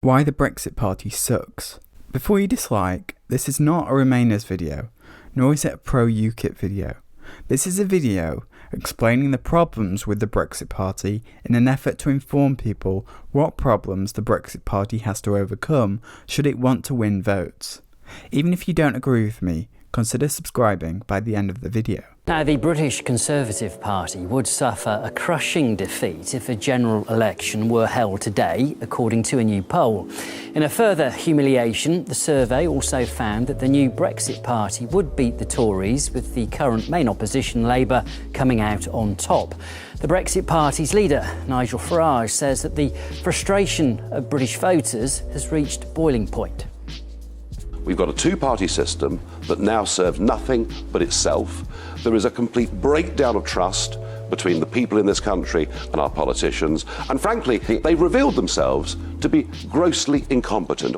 Why the Brexit Party sucks. Before you dislike, this is not a Remainers video, nor is it a pro-UKIP video. This is a video explaining the problems with the Brexit Party in an effort to inform people what problems the Brexit Party has to overcome should it want to win votes. Even if you don't agree with me, consider subscribing by the end of the video. Now, the British Conservative Party would suffer a crushing defeat if a general election were held today, according to a new poll. In a further humiliation, the survey also found that the new Brexit Party would beat the Tories, with the current main opposition, Labour, coming out on top. The Brexit Party's leader, Nigel Farage, says that the frustration of British voters has reached boiling point. We've got a two-party system that now serves nothing but itself. There is a complete breakdown of trust between the people in this country and our politicians. And frankly, they've revealed themselves to be grossly incompetent.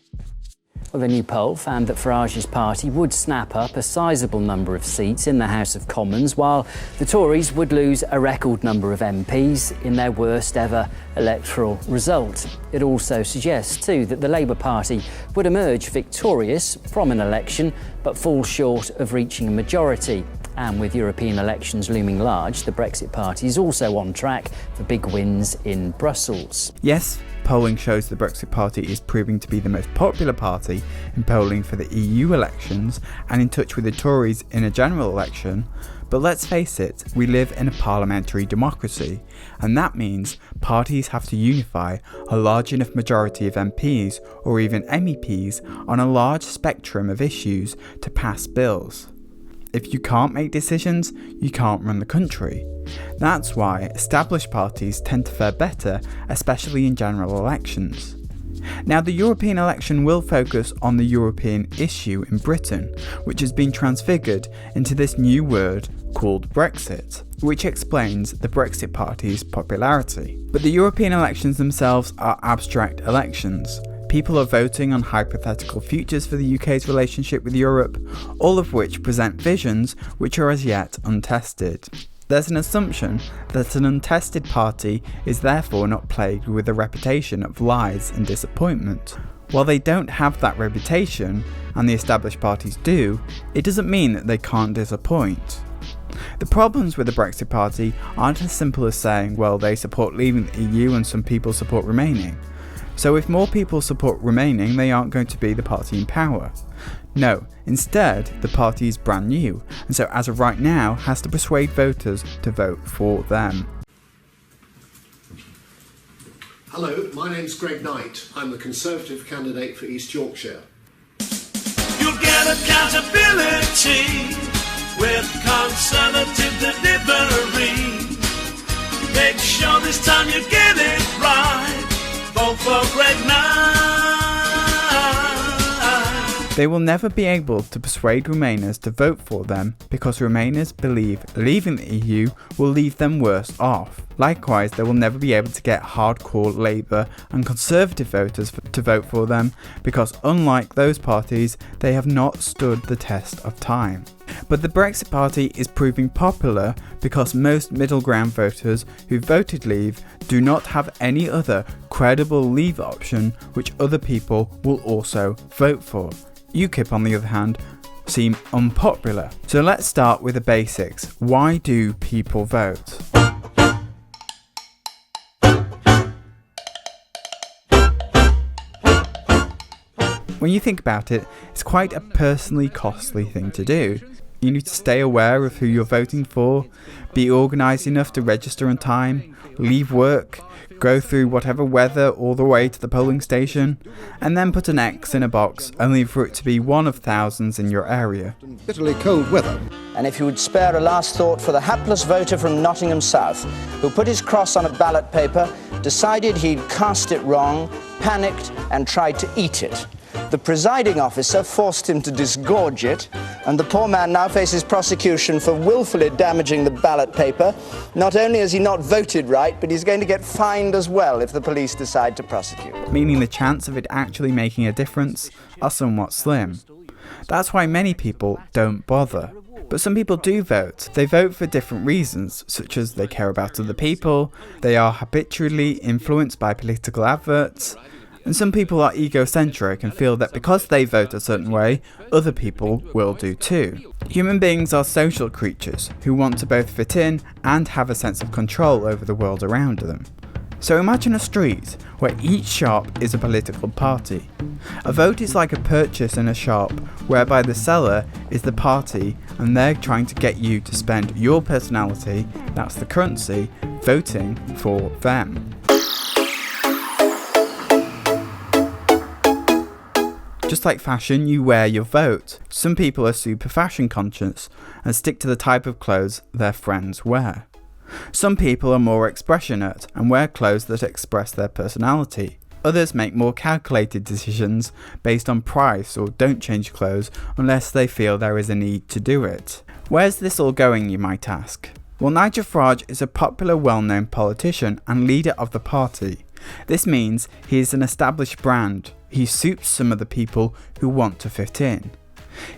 Well, the new poll found that Farage's party would snap up a sizable number of seats in the House of Commons, while the Tories would lose a record number of MPs in their worst ever electoral result. It also suggests, too, that the Labour Party would emerge victorious from an election, but fall short of reaching a majority. And with European elections looming large, the Brexit Party is also on track for big wins in Brussels. Yes, polling shows the Brexit Party is proving to be the most popular party in polling for the EU elections and in touch with the Tories in a general election, but let's face it, we live in a parliamentary democracy, and that means parties have to unify a large enough majority of MPs or even MEPs on a large spectrum of issues to pass bills. If you can't make decisions, you can't run the country. That's why established parties tend to fare better, especially in general elections. Now, the European election will focus on the European issue in Britain, which has been transfigured into this new word called Brexit, which explains the Brexit Party's popularity. But the European elections themselves are abstract elections. People are voting on hypothetical futures for the UK's relationship with Europe, all of which present visions which are as yet untested. There's an assumption that an untested party is therefore not plagued with a reputation of lies and disappointment. While they don't have that reputation, and the established parties do, it doesn't mean that they can't disappoint. The problems with the Brexit Party aren't as simple as saying, well, they support leaving the EU and some people support remaining. So if more people support remaining, they aren't going to be the party in power. No, instead, the party is brand new, and so as of right now, has to persuade voters to vote for them. Hello, my name's Greg Knight. I'm the Conservative candidate for East Yorkshire. You'll get accountability with Conservative delivery. Make sure this time you get it right. Vote for Greg Knight. They will never be able to persuade Remainers to vote for them because Remainers believe leaving the EU will leave them worse off. Likewise, they will never be able to get hardcore Labour and Conservative voters to vote for them because, unlike those parties, they have not stood the test of time. But the Brexit Party is proving popular because most middle ground voters who voted Leave do not have any other credible Leave option which other people will also vote for. UKIP, on the other hand, seem unpopular. So let's start with the basics. Why do people vote? When you think about it, it's quite a personally costly thing to do. You need to stay aware of who you're voting for, be organised enough to register on time, leave work, go through whatever weather all the way to the polling station, and then put an X in a box only for it to be one of thousands in your area. Bitterly cold weather. And if you would spare a last thought for the hapless voter from Nottingham South, who put his cross on a ballot paper, decided he'd cast it wrong, panicked and tried to eat it. The presiding officer forced him to disgorge it, and the poor man now faces prosecution for willfully damaging the ballot paper. Not only has he not voted right, but he's going to get fined as well if the police decide to prosecute. Meaning the chance of it actually making a difference are somewhat slim. That's why many people don't bother. But some people do vote. They vote for different reasons, such as they care about other people, they are habitually influenced by political adverts, And some people are egocentric and feel that because they vote a certain way, other people will do too. Human beings are social creatures who want to both fit in and have a sense of control over the world around them. So imagine a street where each shop is a political party. A vote is like a purchase in a shop whereby the seller is the party and they're trying to get you to spend your personality, that's the currency, voting for them. Just like fashion, you wear your vote. Some people are super fashion conscious and stick to the type of clothes their friends wear. Some people are more expressionate and wear clothes that express their personality. Others make more calculated decisions based on price or don't change clothes unless they feel there is a need to do it. Where's this all going, you might ask? Well, Nigel Farage is a popular, well-known politician and leader of the party. This means he is an established brand. He suits some of the people who want to fit in.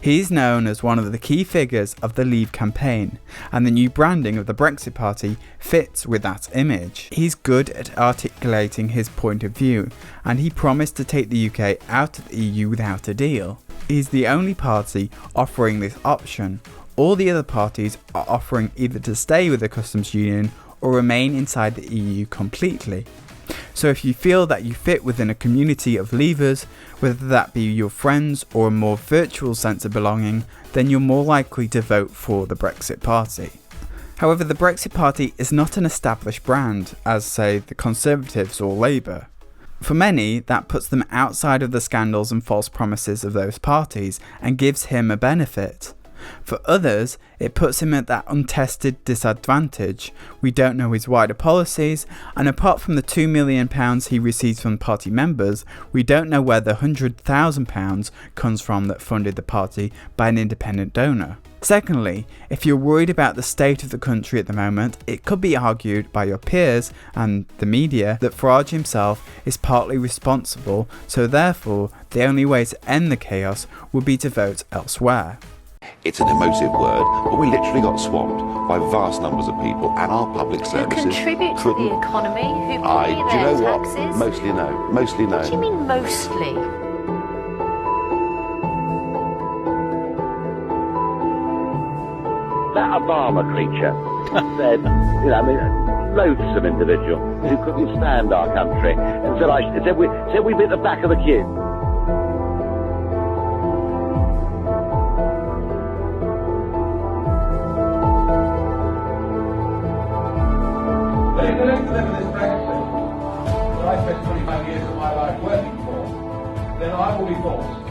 He is known as one of the key figures of the Leave campaign, and the new branding of the Brexit Party fits with that image. He's good at articulating his point of view, and he promised to take the UK out of the EU without a deal. He's the only party offering this option. All the other parties are offering either to stay with the customs union or remain inside the EU completely. So if you feel that you fit within a community of leavers, whether that be your friends or a more virtual sense of belonging, then you're more likely to vote for the Brexit Party. However, the Brexit Party is not an established brand, as say the Conservatives or Labour. For many, that puts them outside of the scandals and false promises of those parties and gives him a benefit. For others, it puts him at that untested disadvantage. We don't know his wider policies, and apart from the £2 million he receives from party members, we don't know where the £100,000 comes from that funded the party by an independent donor. Secondly, if you're worried about the state of the country at the moment, it could be argued by your peers and the media that Farage himself is partly responsible, so therefore the only way to end the chaos would be to vote elsewhere. It's an emotive word, but we literally got swamped by vast numbers of people, and our public services who contribute to the economy, who pay do you know their what? taxes. Mostly no. Mostly no. What do you mean mostly? That Obama creature said, loathsome individual who couldn't stand our country, and said we'd be at the back of the queue. If they don't deliver this Brexit that I spent 25 years of my life working for, then I will be forced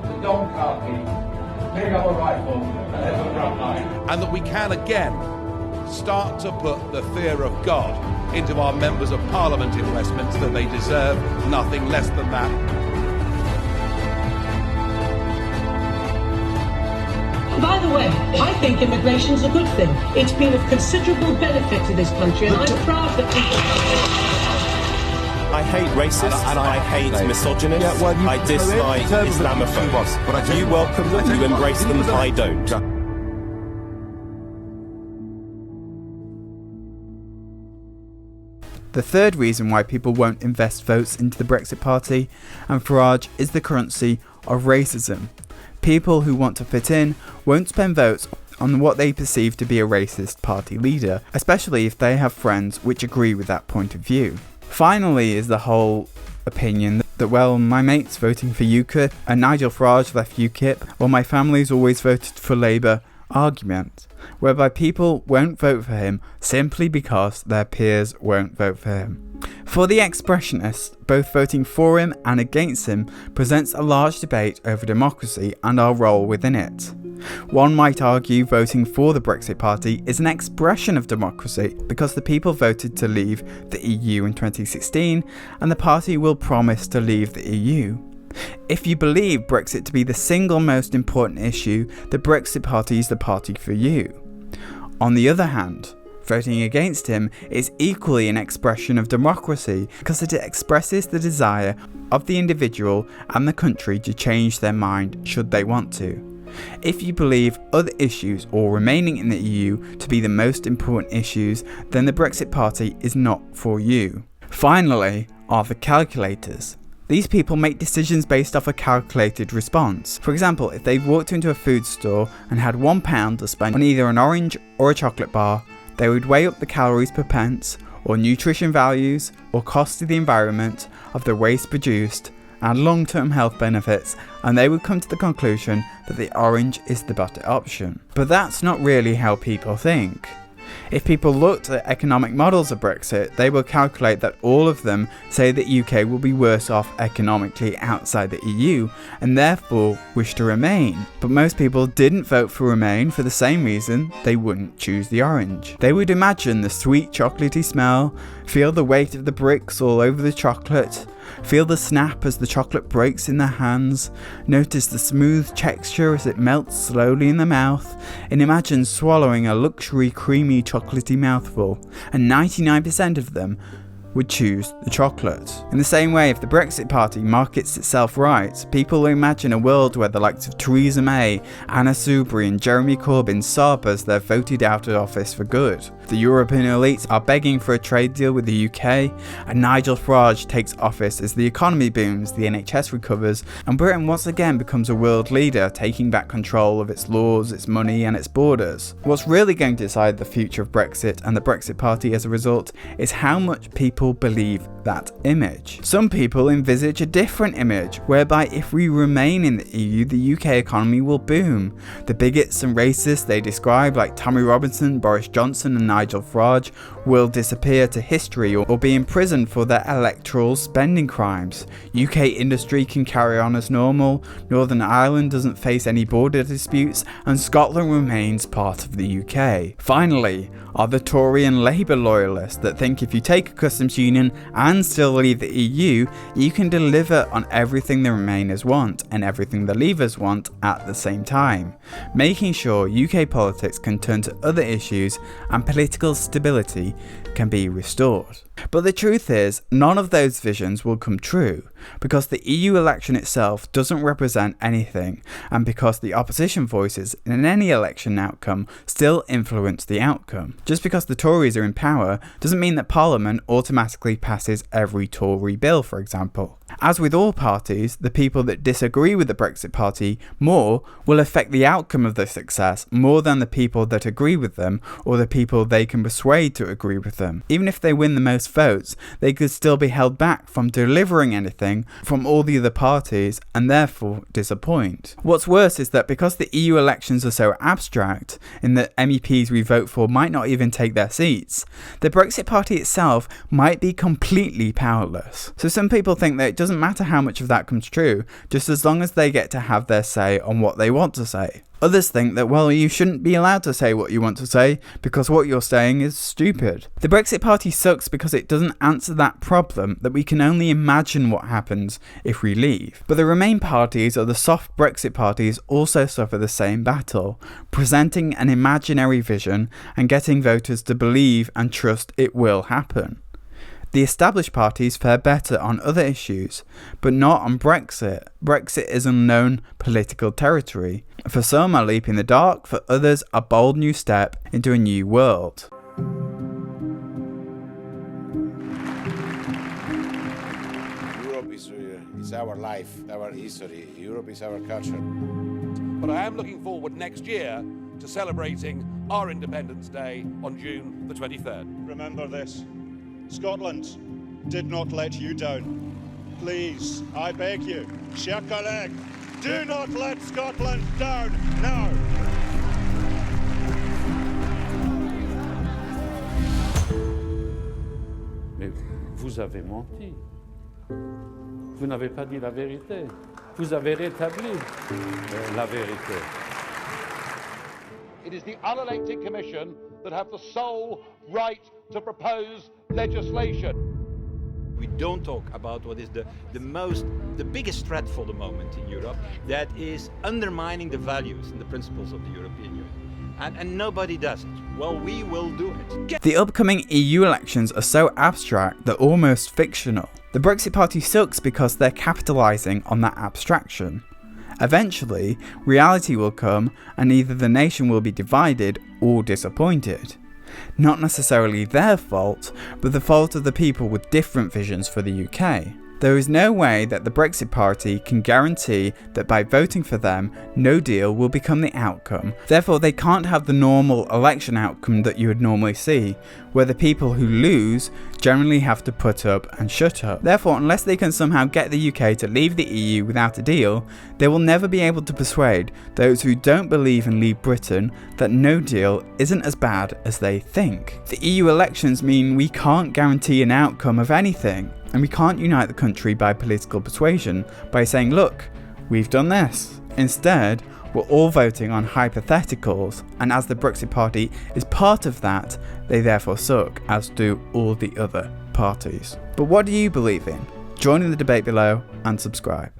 to dog khaki, pick up a rifle, and head to the front line. And that we can again start to put the fear of God into our members of Parliament in Westminster. They deserve nothing less than that. By the way, I think immigration's a good thing. It's been of considerable benefit to this country, and I'm proud that people... I hate racists, and I hate misogynists. I dislike Islamophobes. You welcome them, you embrace them, I don't. The third reason why people won't invest votes into the Brexit Party and Farage is the currency of racism. People who want to fit in won't spend votes on what they perceive to be a racist party leader, especially if they have friends which agree with that point of view. Finally is the whole opinion that, well, my mate's voting for UKIP and Nigel Farage left UKIP, while my family's always voted for Labour argument, whereby people won't vote for him simply because their peers won't vote for him. For the expressionists, both voting for him and against him presents a large debate over democracy and our role within it. One might argue voting for the Brexit Party is an expression of democracy because the people voted to leave the EU in 2016 and the party will promise to leave the EU. If you believe Brexit to be the single most important issue, the Brexit Party is the party for you. On the other hand, voting against him is equally an expression of democracy because it expresses the desire of the individual and the country to change their mind should they want to. If you believe other issues or remaining in the EU to be the most important issues, then the Brexit Party is not for you. Finally are the calculators. These people make decisions based off a calculated response. For example, if they walked into a food store and had £1 to spend on either an orange or a chocolate bar, they would weigh up the calories per pence, or nutrition values, or cost to the environment of the waste produced, and long-term health benefits, and they would come to the conclusion that the orange is the better option. But that's not really how people think. If people looked at economic models of Brexit, they will calculate that all of them say that UK will be worse off economically outside the EU and therefore wish to remain. But most people didn't vote for Remain for the same reason they wouldn't choose the orange. They would imagine the sweet chocolatey smell, feel the weight of the bricks all over the chocolate, feel the snap as the chocolate breaks in their hands, notice the smooth texture as it melts slowly in the mouth, and imagine swallowing a luxury creamy chocolatey mouthful, and 99% of them would choose the chocolate. In the same way, if the Brexit Party markets itself right, people will imagine a world where the likes of Theresa May, Anna Soubry and Jeremy Corbyn sob as they're voted out of office for good. The European elites are begging for a trade deal with the UK, and Nigel Farage takes office as the economy booms, the NHS recovers, and Britain once again becomes a world leader, taking back control of its laws, its money and its borders. What's really going to decide the future of Brexit and the Brexit Party as a result is how much people believe that image. Some people envisage a different image, whereby if we remain in the EU, the UK economy will boom. The bigots and racists they describe, like Tommy Robinson, Boris Johnson and Nigel Farage, will disappear to history or be imprisoned for their electoral spending crimes. UK industry can carry on as normal, Northern Ireland doesn't face any border disputes, and Scotland remains part of the UK. Finally, are the Tory and Labour loyalists that think if you take a customs union and still leave the EU, you can deliver on everything the Remainers want and everything the Leavers want at the same time, making sure UK politics can turn to other issues and political stability can be restored. But the truth is, none of those visions will come true, because the EU election itself doesn't represent anything, and because the opposition voices in any election outcome still influence the outcome. Just because the Tories are in power doesn't mean that Parliament automatically passes every Tory bill, for example. As with all parties, the people that disagree with the Brexit Party more will affect the outcome of their success more than the people that agree with them or the people they can persuade to agree with them. Even if they win the most votes, they could still be held back from delivering anything from all the other parties and therefore disappoint. What's worse is that because the EU elections are so abstract, in that MEPs we vote for might not even take their seats, the Brexit Party itself might be completely powerless. So some people think that it doesn't matter how much of that comes true, just as long as they get to have their say on what they want to say. Others think that, well, you shouldn't be allowed to say what you want to say because what you're saying is stupid. The Brexit Party sucks because it doesn't answer that problem that we can only imagine what happens if we leave. But the Remain parties or the soft Brexit parties also suffer the same battle, presenting an imaginary vision and getting voters to believe and trust it will happen. The established parties fare better on other issues, but not on Brexit. Brexit is unknown political territory. For some, a leap in the dark, for others, a bold new step into a new world. Europe is our life, our history. Europe is our culture. But I am looking forward next year to celebrating our Independence Day on June the 23rd. Remember this. Scotland did not let you down. Please, I beg you, chers collègues, do not let Scotland down now. Mais vous avez menti. Vous n'avez pas dit la vérité. Vous avez rétabli la vérité. It is the unelected commission that have the sole right to propose legislation. We don't talk about what is the biggest threat for the moment in Europe, that is undermining the values and the principles of the European Union. And nobody does it. Well, we will do it. The upcoming EU elections are so abstract they're almost fictional. The Brexit Party sucks because they're capitalising on that abstraction. Eventually, reality will come and either the nation will be divided or disappointed. Not necessarily their fault, but the fault of the people with different visions for the UK. There is no way that the Brexit Party can guarantee that by voting for them, no deal will become the outcome. Therefore, they can't have the normal election outcome that you would normally see, where the people who lose generally have to put up and shut up. Therefore, unless they can somehow get the UK to leave the EU without a deal, they will never be able to persuade those who don't believe in Leave Britain that no deal isn't as bad as they think. The EU elections mean we can't guarantee an outcome of anything, and we can't unite the country by political persuasion by saying, look, we've done this. Instead, we're all voting on hypotheticals, and as the Brexit Party is part of that, they therefore suck, as do all the other parties. But what do you believe in? Join in the debate below and subscribe.